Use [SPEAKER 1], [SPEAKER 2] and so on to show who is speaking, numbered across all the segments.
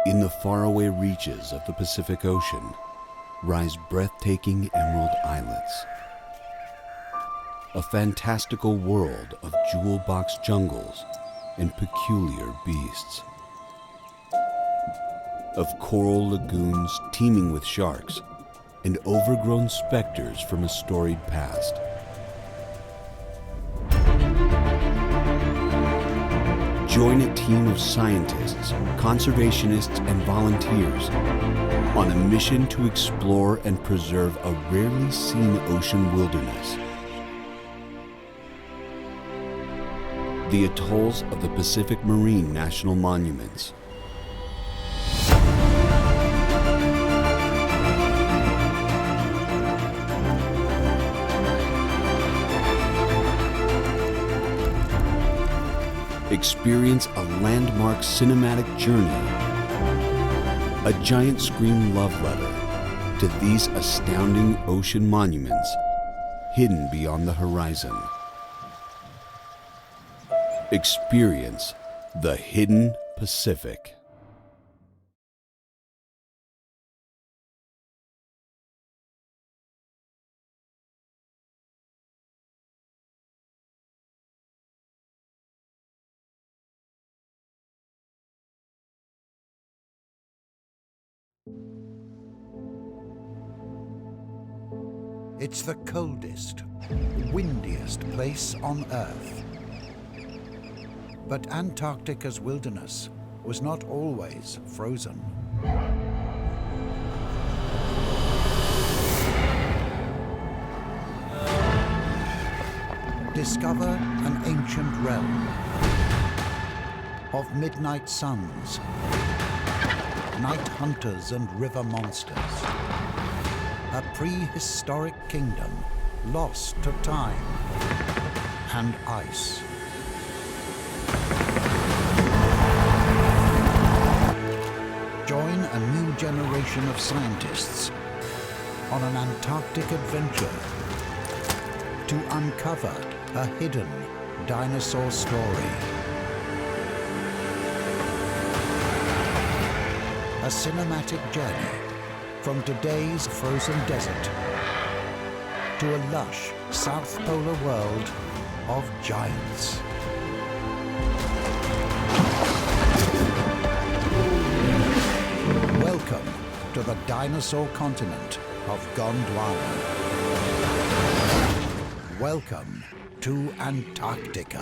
[SPEAKER 1] In the faraway reaches of the Pacific Ocean rise breathtaking emerald islets, a fantastical world of jewel-box jungles and peculiar beasts, of coral lagoons teeming with sharks and overgrown specters from a storied past. Join a team of scientists, conservationists, and volunteers on a mission to explore and preserve a rarely seen ocean wilderness. The atolls of the Pacific Marine National Monuments. Experience a landmark cinematic journey, a giant screen love letter to these astounding ocean monuments hidden beyond the horizon. Experience the hidden Pacific.
[SPEAKER 2] It's the coldest, windiest place on Earth. But Antarctica's wilderness was not always frozen. Discover an ancient realm of midnight suns, night hunters and river monsters. A prehistoric kingdom lost to time and ice. Join a new generation of scientists on an Antarctic adventure to uncover a hidden dinosaur story. A cinematic journey from today's frozen desert to a lush South Polar world of giants. Welcome to the dinosaur continent of Gondwana. Welcome to Antarctica.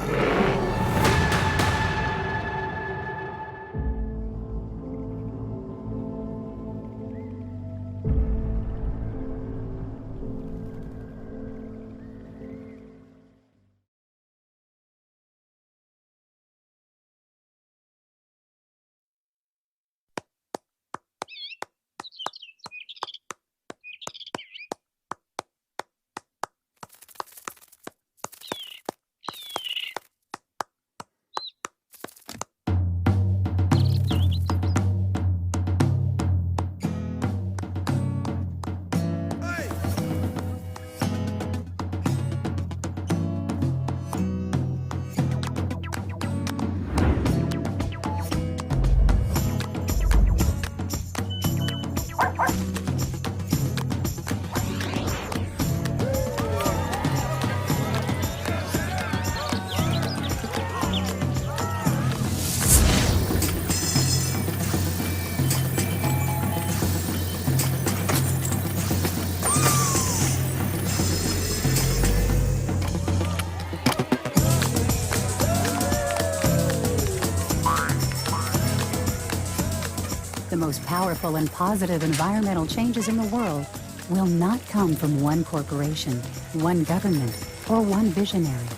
[SPEAKER 3] The most powerful and positive environmental changes in the world will not come from one corporation, one government, or one visionary.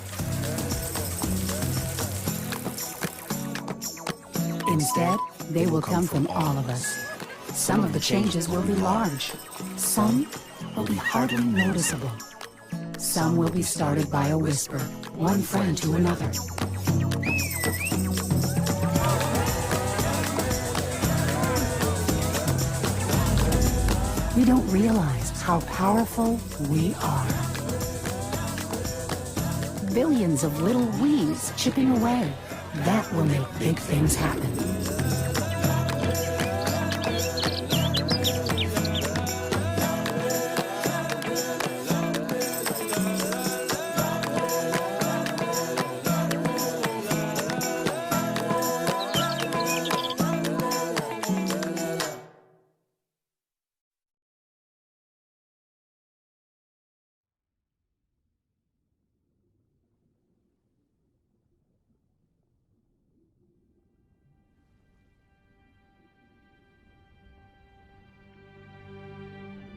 [SPEAKER 3] Instead, they will come from all of us. Some of the changes will be large. Some will be hardly noticeable. Some will be started by a whisper, one friend to another. We don't realize how powerful we are. billions of little we's chipping away. That will make big things happen.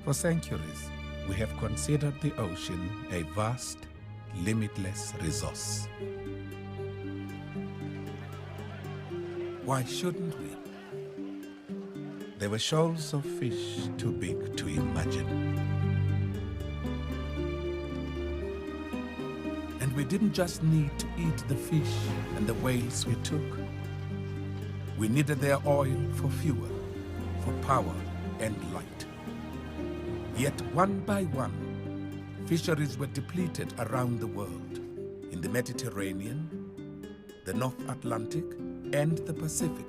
[SPEAKER 4] For centuries, we have considered the ocean a vast, limitless resource. Why shouldn't we? There were shoals of fish too big to imagine. And we didn't just need to eat the fish and the whales we took. We needed their oil for fuel, for power and light. Yet one by one, fisheries were depleted around the world, in the Mediterranean, the North Atlantic, and the Pacific.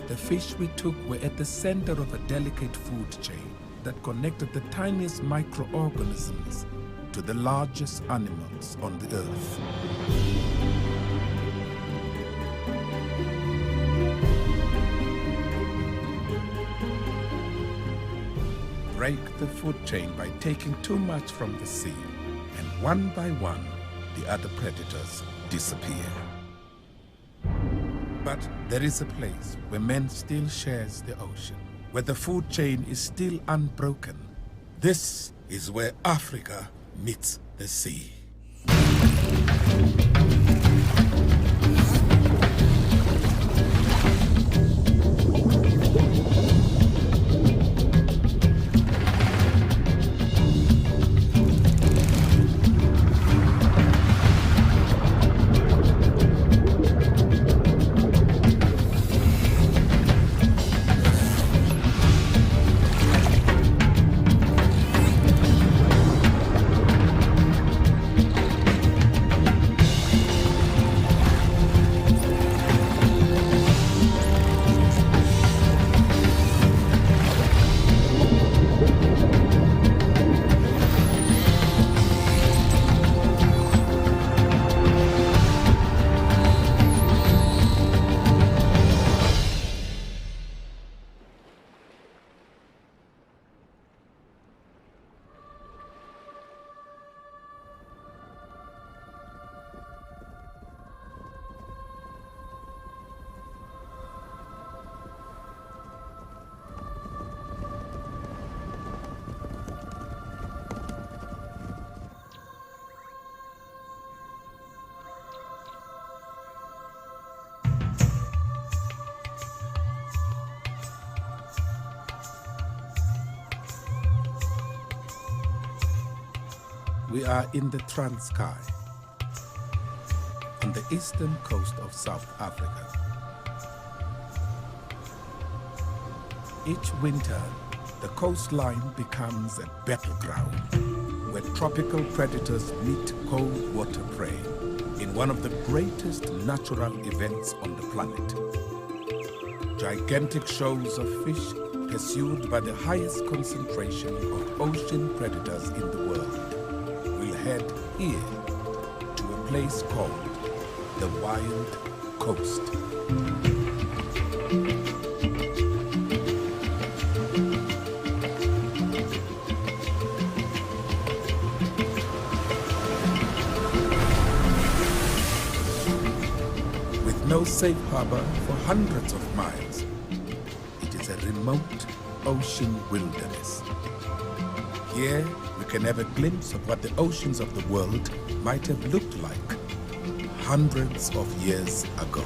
[SPEAKER 4] The fish we took were at the center of a delicate food chain that connected the tiniest microorganisms to the largest animals on the earth. Break the food chain by taking too much from the sea, and one by one, the other predators disappear. But there is a place where man still shares the ocean, where the food chain is still unbroken. This is where Africa meets the sea. We are in the Transkei, on the eastern coast of South Africa. Each winter, the coastline becomes a battleground where tropical predators meet cold water prey in one of the greatest natural events on the planet. Gigantic shoals of fish pursued by the highest concentration of ocean predators in the world will head here to a place called the Wild Coast. With no safe harbor for hundreds of miles, it is a remote ocean wilderness. Here, we can have a glimpse of what the oceans of the world might have looked like hundreds of years ago.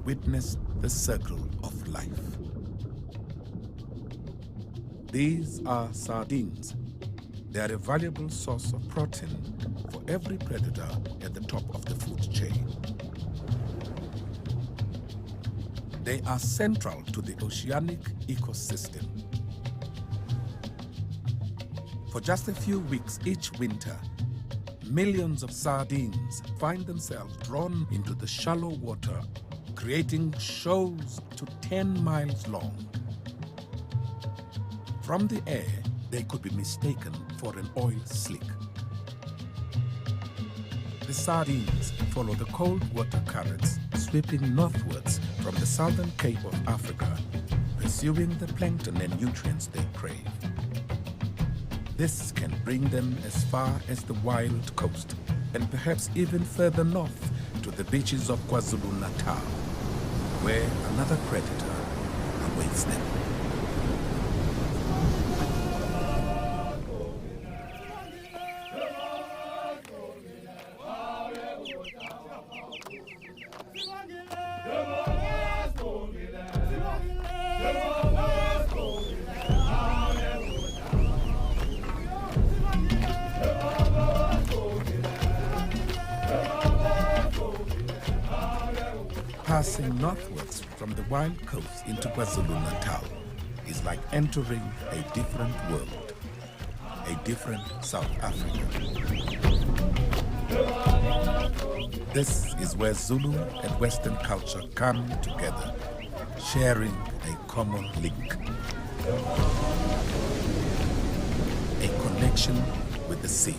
[SPEAKER 4] witness the circle of life. These are sardines. They are a valuable source of protein for every predator at the top of the food chain. They are central to the oceanic ecosystem. For just a few weeks each winter, millions of sardines find themselves drawn into the shallow water, creating shoals to 10 miles long. From the air, they could be mistaken for an oil slick. The sardines follow the cold water currents sweeping northwards from the southern Cape of Africa, pursuing the plankton and nutrients they crave. This can bring them as far as the wild coast, and perhaps even further north to the beaches of KwaZulu-Natal, where another predator awaits them. Passing northwards from the wild coast into KwaZulu-Natal is like entering a different world, a different South Africa. This is where Zulu and Western culture come together, sharing a common link, a connection with the sea.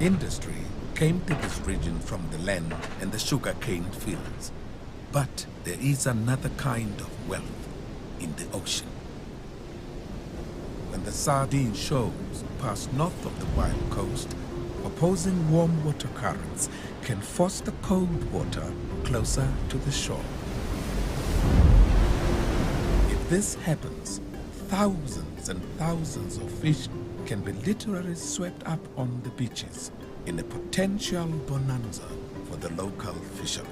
[SPEAKER 4] Industry came to this region from the land and the sugarcane fields. But there is another kind of wealth in the ocean. When the sardine shoals pass north of the wild coast, opposing warm water currents can force the cold water closer to the shore. If this happens, thousands and thousands of fish can be literally swept up on the beaches in a potential bonanza for the local fishermen.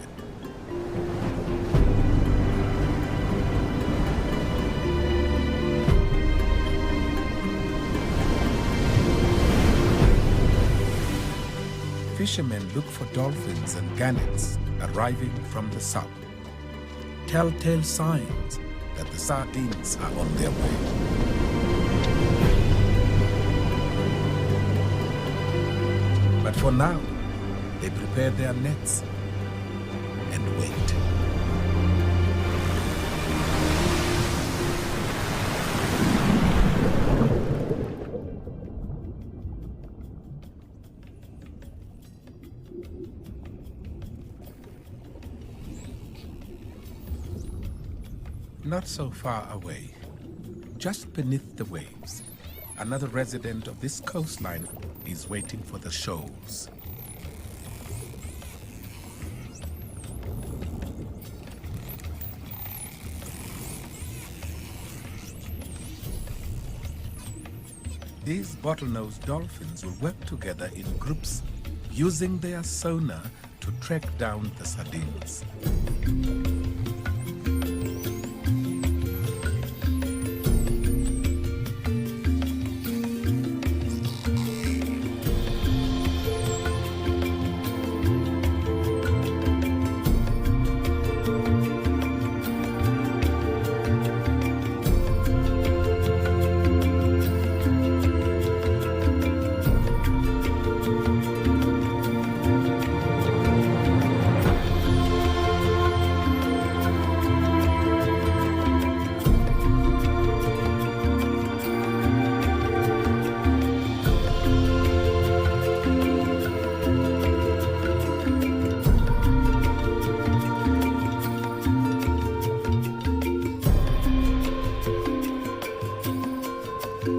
[SPEAKER 4] Fishermen look for dolphins and gannets arriving from the south, telltale signs that the sardines are on their way. But for now, they prepare their nets and wait. Not so far away, just beneath the waves, another resident of this coastline is waiting for the shoals. These bottlenose dolphins will work together in groups, using their sonar to track down the sardines. Sardines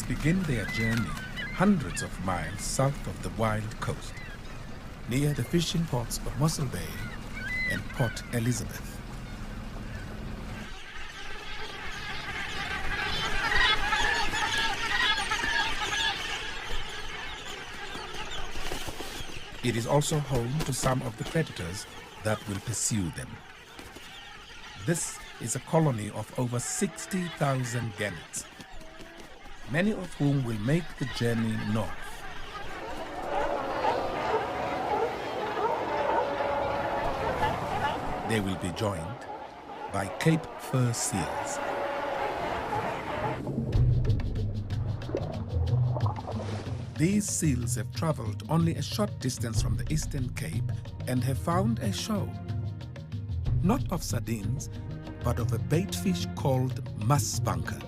[SPEAKER 4] begin their journey hundreds of miles south of the wild coast, near the fishing ports of Mossel Bay and Port Elizabeth. It is also home to some of the predators that will pursue them. This is a colony of over 60,000 gannets, many of whom will make the journey north. They will be joined by Cape fur seals. These seals have traveled only a short distance from the Eastern Cape and have found a show, not of sardines, but of a bait fish called musspunker.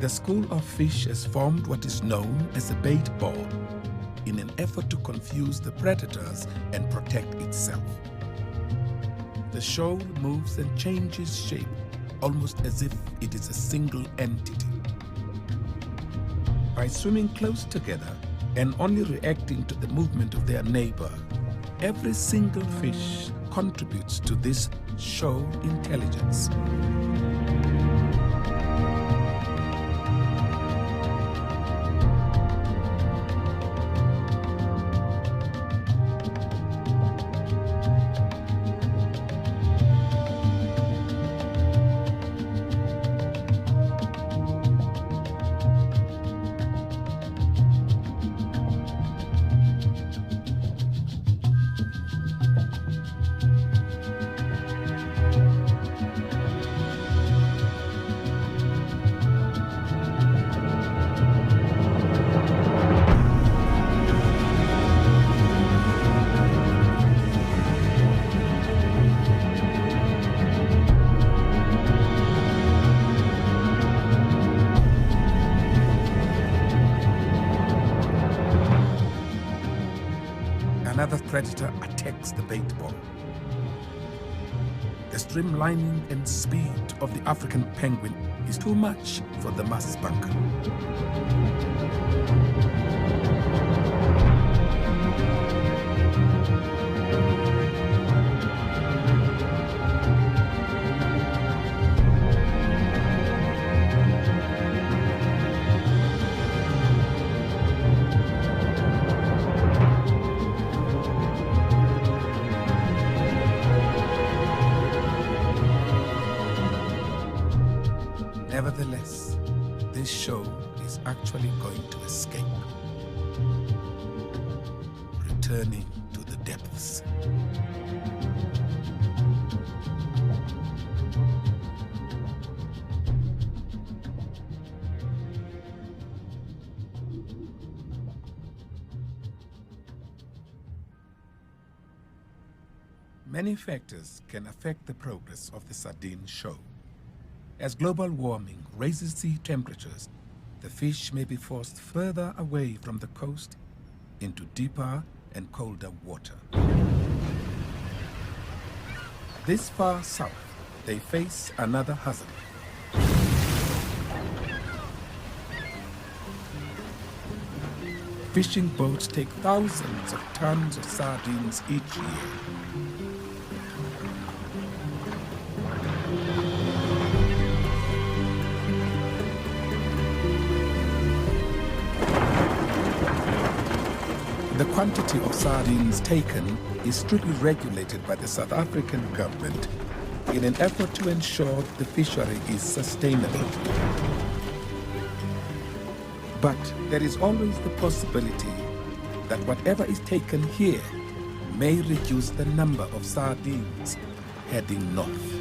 [SPEAKER 4] The school of fish has formed what is known as a bait ball in an effort to confuse the predators and protect itself. The shoal moves and changes shape almost as if it is a single entity. By swimming close together and only reacting to the movement of their neighbor, every single fish contributes to this shoal intelligence. Another predator attacks the bait ball. The streamlining and speed of the African penguin is too much for the musspunker. Nevertheless, this show is actually going to escape, returning to the depths. Many factors can affect the progress of the sardine show. As global warming raises sea temperatures, the fish may be forced further away from the coast into deeper and colder water. This far south, they face another hazard. Fishing boats take thousands of tons of sardines each year. The quantity of sardines taken is strictly regulated by the South African government in an effort to ensure the fishery is sustainable. But there is always the possibility that whatever is taken here may reduce the number of sardines heading north.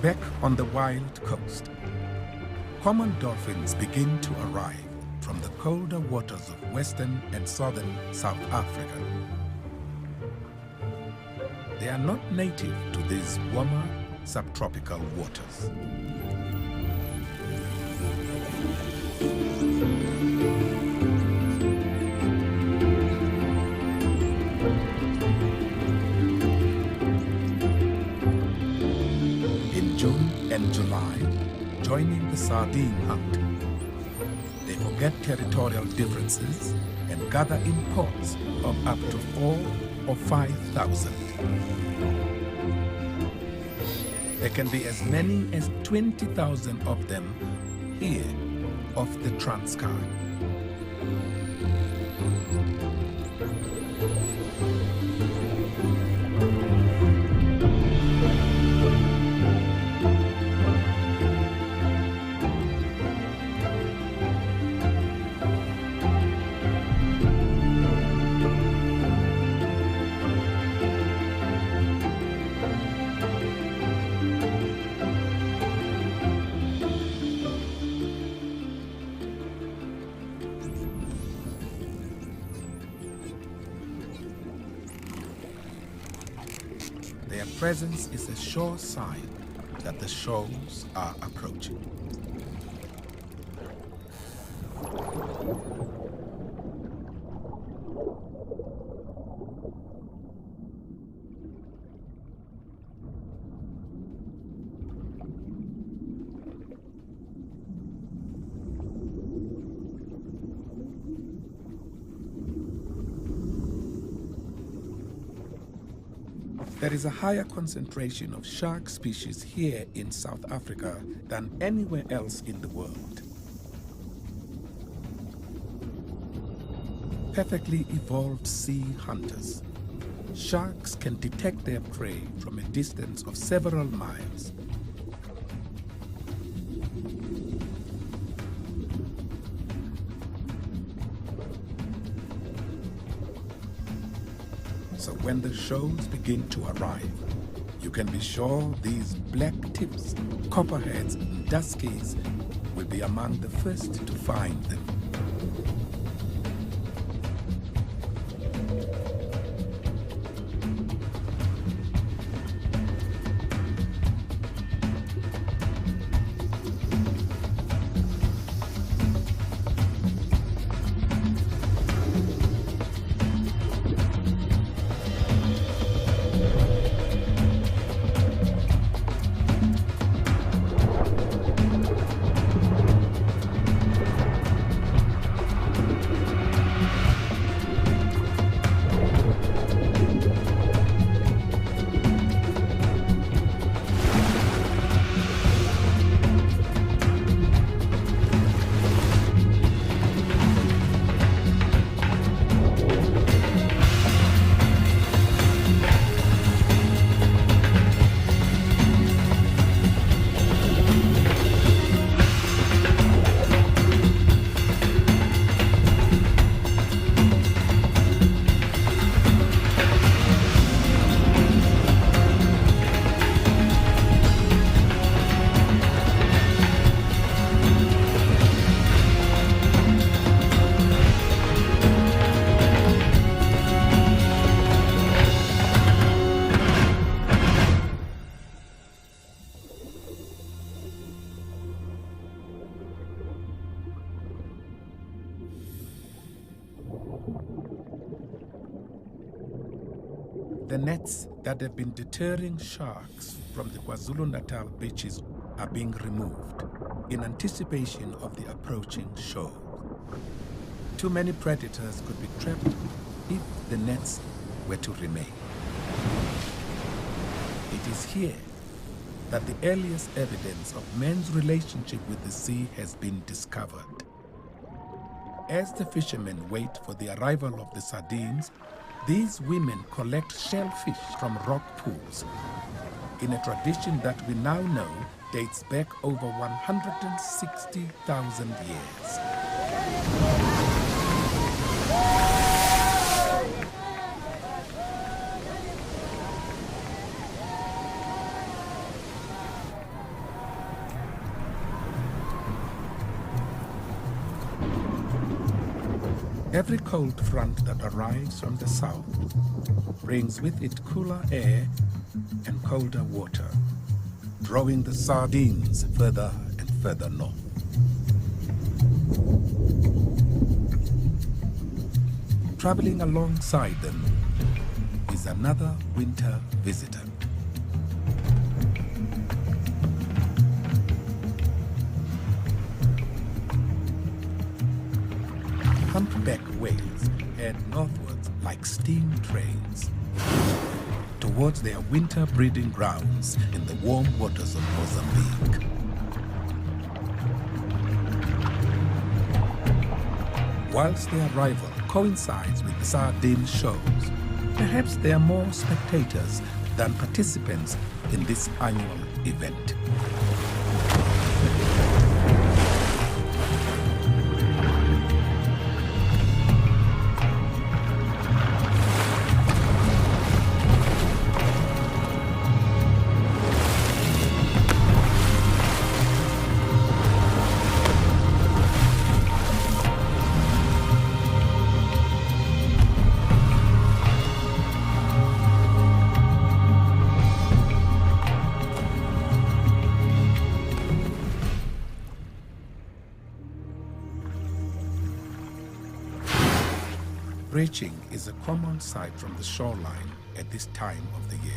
[SPEAKER 4] Back on the wild coast, common dolphins begin to arrive from the colder waters of western and southern South Africa. They are not native to these warmer subtropical waters. In June and July, joining the sardine hunt, they forget territorial differences and gather in pods of up to 4,000 or 5,000. There can be as many as 20,000 of them here off the Transkei. Their presence is a sure sign that the shoals are approaching. There is a higher concentration of shark species here in South Africa than anywhere else in the world. Perfectly evolved sea hunters, sharks can detect their prey from a distance of several miles. So when the shoals begin to arrive, you can be sure these black tips, copperheads, and duskies will be among the first to find them. The nets that have been deterring sharks from the KwaZulu-Natal beaches are being removed in anticipation of the approaching shoal. Too many predators could be trapped if the nets were to remain. It is here that the earliest evidence of man's relationship with the sea has been discovered. As the fishermen wait for the arrival of the sardines, these women collect shellfish from rock pools in a tradition that we now know dates back over 160,000 years. Every cold front that arrives from the south brings with it cooler air and colder water, drawing the sardines further and further north. Traveling alongside them is another winter visitor. Humpback whales head northwards like steam trains towards their winter breeding grounds in the warm waters of Mozambique. Whilst their arrival coincides with the sardine shows, perhaps there are more spectators than participants in this annual event. Breaching is a common sight from the shoreline at this time of the year.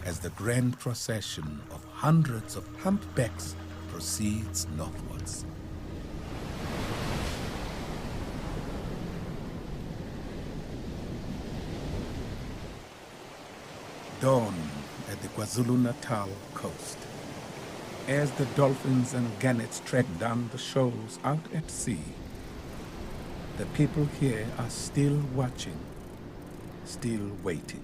[SPEAKER 4] As the grand procession of hundreds of humpbacks proceeds northwards. Dawn at the KwaZulu-Natal coast. As the dolphins and gannets trek down the shoals out at sea, the people here are still watching, still waiting.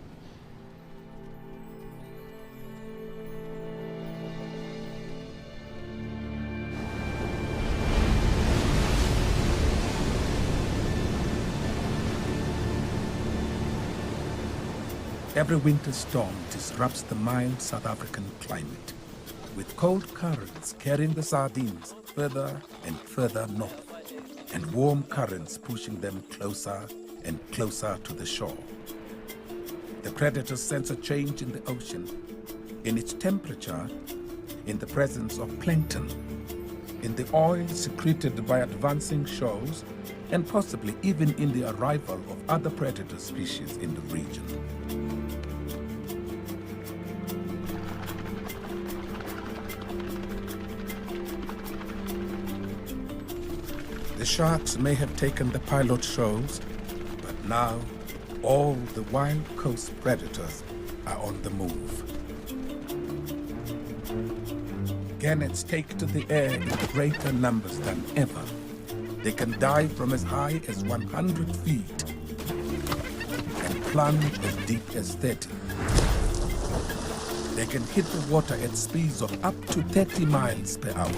[SPEAKER 4] Every winter storm disrupts the mild South African climate, with cold currents carrying the sardines further and further north, and warm currents pushing them closer and closer to the shore. The predators sense a change in the ocean, in its temperature, in the presence of plankton, in the oil secreted by advancing shoals, and possibly even in the arrival of other predator species in the region. The sharks may have taken the pilot shows, but now all the wild coast predators are on the move. Gannets take to the air in greater numbers than ever. They can dive from as high as 100 feet and plunge as deep as 30. They can hit the water at speeds of up to 30 miles per hour.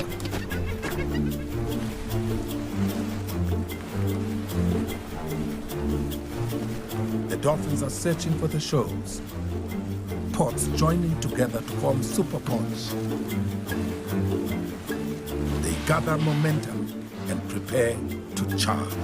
[SPEAKER 4] The dolphins are searching for the shoals, pods joining together to form super pods. They gather momentum and prepare to charge.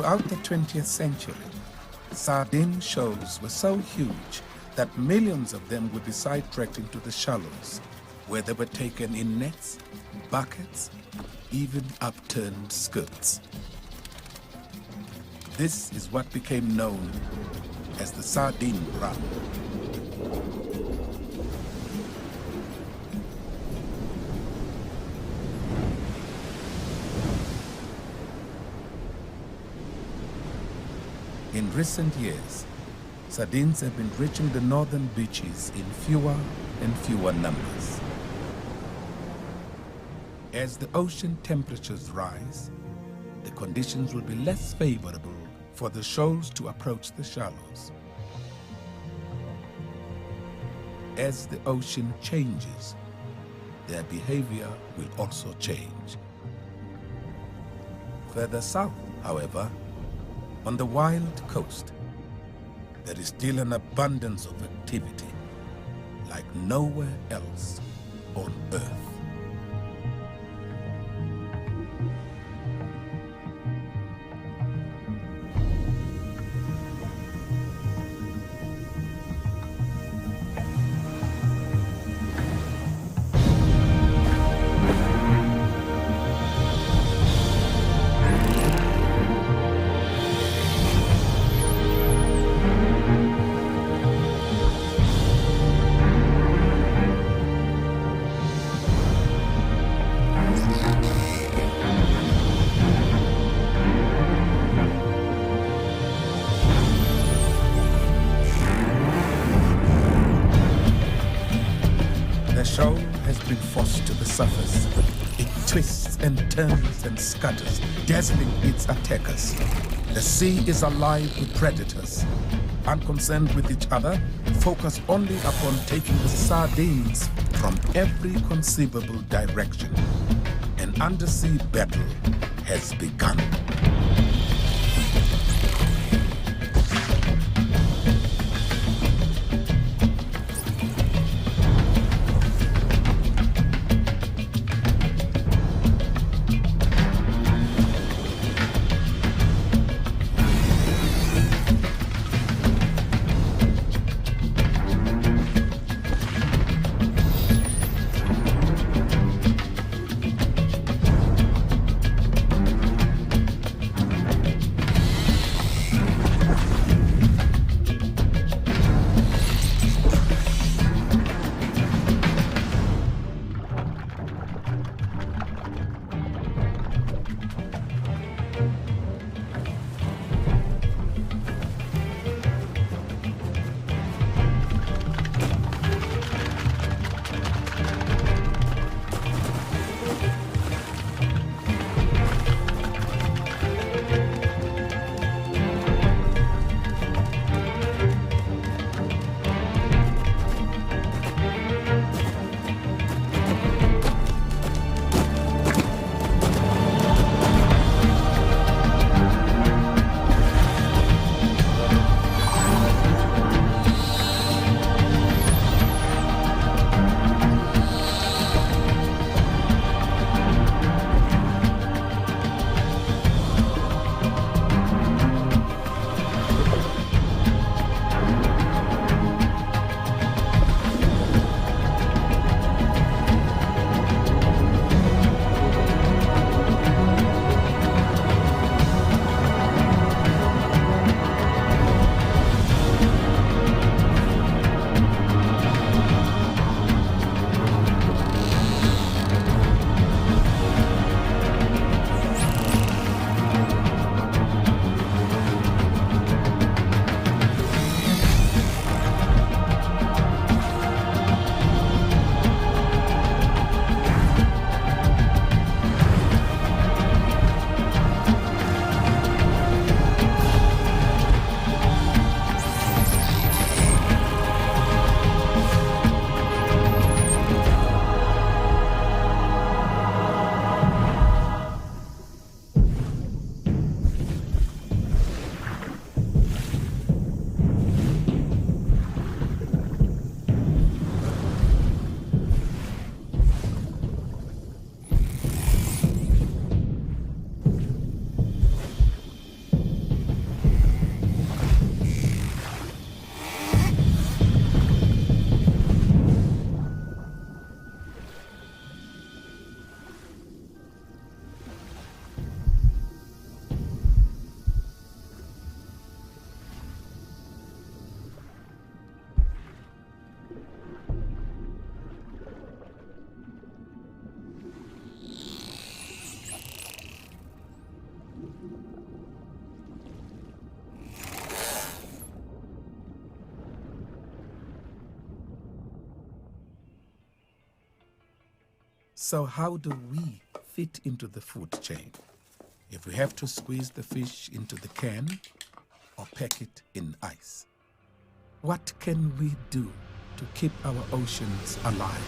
[SPEAKER 4] Throughout the 20th century, sardine shoals were so huge that millions of them would be sidetracked into the shallows, where they were taken in nets, buckets, even upturned skirts. This is what became known as the sardine run. In recent years, sardines have been reaching the northern beaches in fewer and fewer numbers. As the ocean temperatures rise, the conditions will be less favorable for the shoals to approach the shallows. As the ocean changes, their behavior will also change. Further south, however, on the wild coast, there is still an abundance of activity like nowhere else on Earth. The shoal has been forced to the surface. It twists and turns and scutters, dazzling its attackers. The sea is alive with predators. Unconcerned with each other, focused only upon taking the sardines from every conceivable direction. An undersea battle has begun. So how do we fit into the food chain? If we have to squeeze the fish into the can or pack it in ice? What can we do to keep our oceans alive?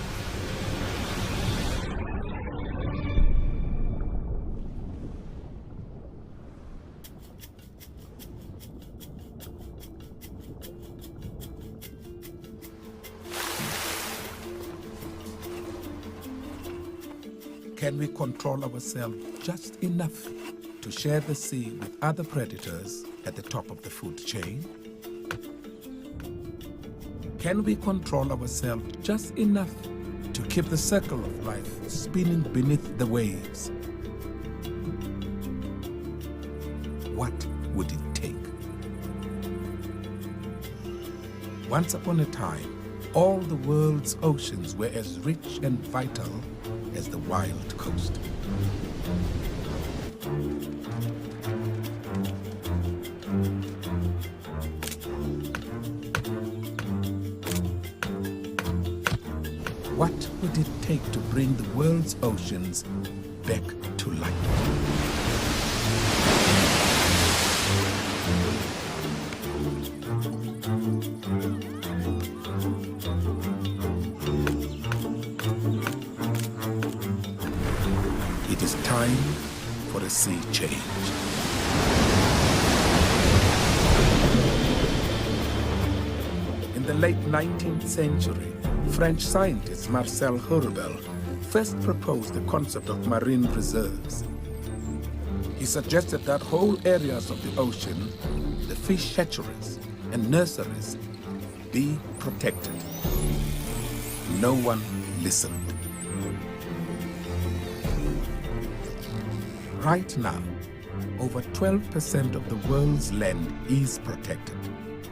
[SPEAKER 4] Can we control ourselves just enough to share the sea with other predators at the top of the food chain? Can we control ourselves just enough to keep the circle of life spinning beneath the waves? What would it take? Once upon a time, all the world's oceans were as rich and vital as the wild coast. What would it take to bring the world's oceans back to life? It is time for a sea change. In the late 19th century, French scientist Marcel Hurubel first proposed the concept of marine reserves. He suggested that whole areas of the ocean, the fish hatcheries and nurseries, be protected. No one listened. Right now, over 12% of the world's land is protected,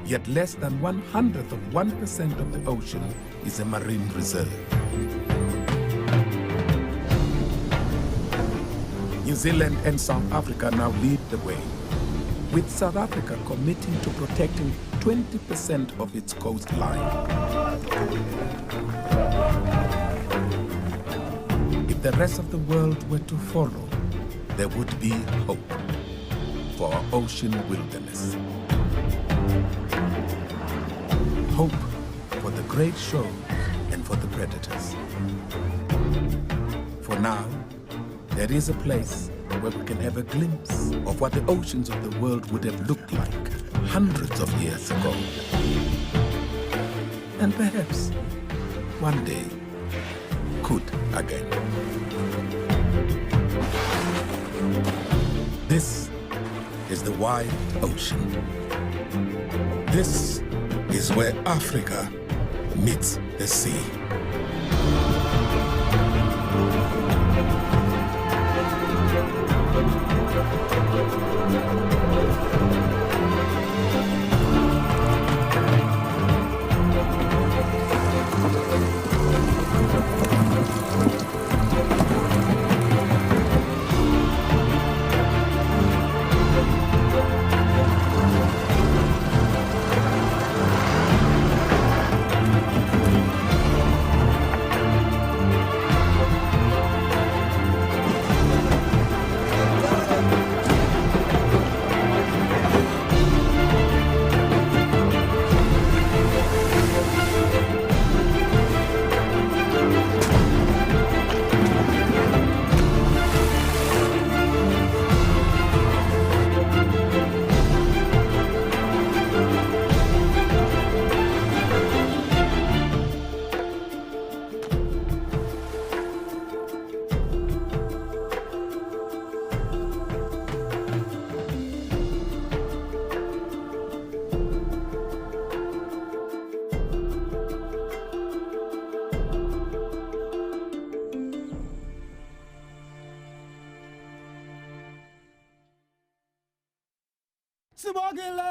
[SPEAKER 4] yet less than 1/100% of the ocean is a marine reserve. New Zealand and South Africa now lead the way, with South Africa committing to protecting 20% of its coastline. If the rest of the world were to follow, there would be hope for our ocean wilderness. Hope for the great shoals and for the predators. For now, there is a place where we can have a glimpse of what the oceans of the world would have looked like hundreds of years ago. And perhaps one day could again. This is the wide ocean. This is where Africa meets the sea.
[SPEAKER 5] Simagile!